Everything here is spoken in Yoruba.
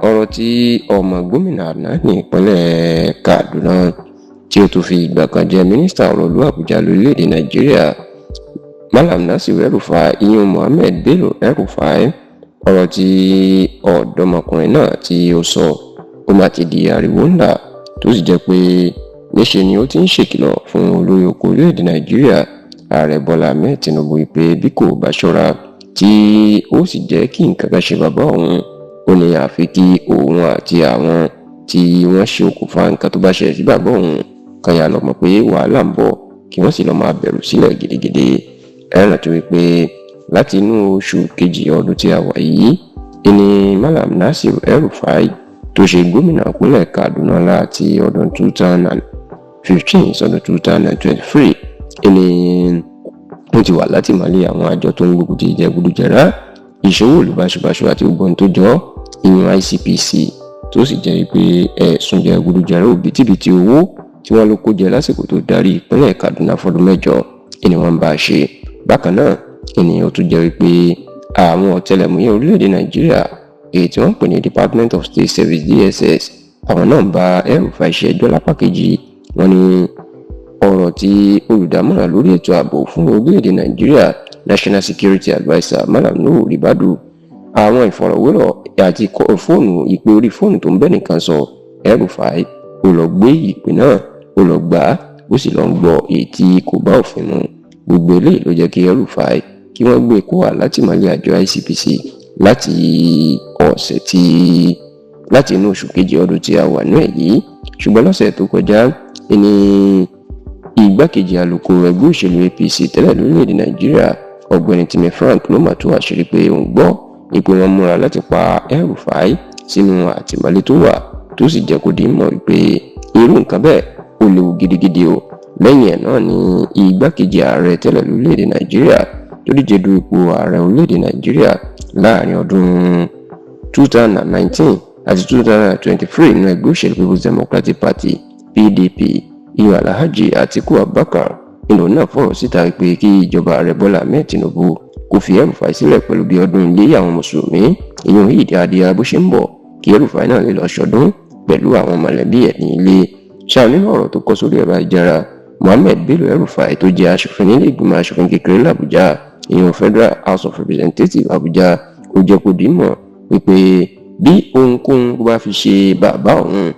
ọ̀rọ̀ tí ọmọ gómìnà àná ní ìpínlẹ̀ Kaduna tí ó tún fi ìgbà kan jẹ́ mínísítà ọ̀rọ̀ ìlú Àbújá lórílẹ̀‐èdè Nàìjíríà Malam Nasir El-Rufai ìyẹn Mohammed Bello El-Rufai, ọ̀rọ̀ tí ọ̀dọ́mọkùnrin náà tí ó sọ ó máa ti di ariwo ńlá tó sì jẹ́ pé níṣe ni ó ti ń ṣèkìlọ̀ fún olórí oko orílẹ̀‐èdè Nàìjíríà ààrẹ Bọ́lá Ahmed Tinubu pé bí kò bá ṣọ́ra tí ó sì jẹ́ kí nǹkan kan ṣe bàbá òun, ó ní àfi kí òun àti àwọn tí wọ́n ṣe okùnfà nǹkan tó bá ṣẹlẹ̀ sí bàbá òun kan yà lọ mọ̀ pé wàhálà ń bọ̀ kí wọ́n sì lọ máa bẹ̀rù sílẹ̀ gidigidi. ẹ rántí wípé láti inú oṣù kejì ọdún tí a wà yìí ni Malam Nasir El-Rufai tó ṣe gómìnà ìpínlẹ̀ Kaduna láti ọdún 2015 sọdún 2023 ni ó ti wà látìmọ́lé àwọn àjọ tó ń gbógun ti jẹgúdújẹrá, ìṣòwò olùbáṣubàṣu àti gbogbo ohun tó jọ ìyẹn ICPC, tó sì jẹ́ pé ẹ̀sùn jẹgúdújẹrá òbítíbitì owó tí wọ́n ló kó jẹ lásìkò tó darí ìpínlẹ̀ Kaduna fọdún 8 ni wọ́n bá ṣe. bákan náà ó tún jẹ́ pé àwọn ọ̀tẹlẹ̀múyẹ́ orílẹ̀-èdè Nàìjíríà èyí tí wọ́n pè ní Department of State Service DSS, àwọn náà ń bá El-Rufai ṣe ẹjọ́ lápá kejì. wọ́n ní ọ̀rọ̀ tí olùdámọ̀ràn lórí ètò ààbò fún orílẹ̀-èdè Nàìjíríà National Security Adviser Malam Nuhu Ribadu, àwọn ìfọ̀rọ̀wérọ̀ àti ìpè orí fóònù tó ń bẹ́ nìkan sọ, El-Rufai ó lọ gbé ìpè náà, ó lọ gbà á, ó sì lọ ń gbọ́ èyí tí kò bá òfin mu. gbogbo eléyìí ló jẹ́ kí El-Rufai kí wọ́n gbé kó wà látìmọ́lé àjọ ICPC láti inú oṣù kejì ọdún tí a wà ní èyí. ṣùgbọ́n lọ́sẹ̀ tó kọjá ní igbákejì alukoro ẹgbẹ́ òṣèlú APC tẹ́lẹ̀ lórílẹ̀‐èdè Nàìjíríà ọ̀gbẹ́ni Timi Frank ló mà tó àṣírí pé òun gbọ́ ìpè wọn múra láti pa El-Rufai sínú àtìmọ́lé tó wà, tó sì jẹ́ kó di mọ̀ wípé irú nǹkan bẹ́ẹ̀ ó léwu gidigidi o. lẹ́yìn ẹ̀ náà ni igbákejì ààrẹ tẹ́lẹ̀ lórílẹ̀‐èdè Nàìjíríà tó díje du ipò ààrẹ orílẹ̀‐èdè Nàìjíríà láàrin ọdún 2019 àti 2023 nínú ẹgbẹ́ òṣèlú People's Democratic Party PDP ìyẹn Alhaji Atiku Abubakar ìlú náà fọ̀rọ̀ síta pé kí ìjọba ààrẹ Bọ́lá Ahmed Tinubu kó fi El-Rufai sílẹ̀ pẹ̀lú bí ọdún iléyá àwọn mùsùlùmí ìyẹn Eid Adha bó ṣe ń bọ̀, kí El-Rufai náà lè lọ ṣọdún pẹ̀lú àwọn mọ̀lẹ́bí ẹ̀ ní ilé. ṣáà nínú ọ̀rọ̀ tó kọ sórí ẹ̀rọ ayélujára, Mohammed Bello El-Rufai tó jẹ́ aṣòfin nílé ìgbìmọ̀ aṣòfin kékeré l'Àbújá ìyẹn Federal House of Representatives Àbújá, ó jẹ́ kó dì í mọ̀ wípé bí ohunkóhun bá fi ṣe bàbá òun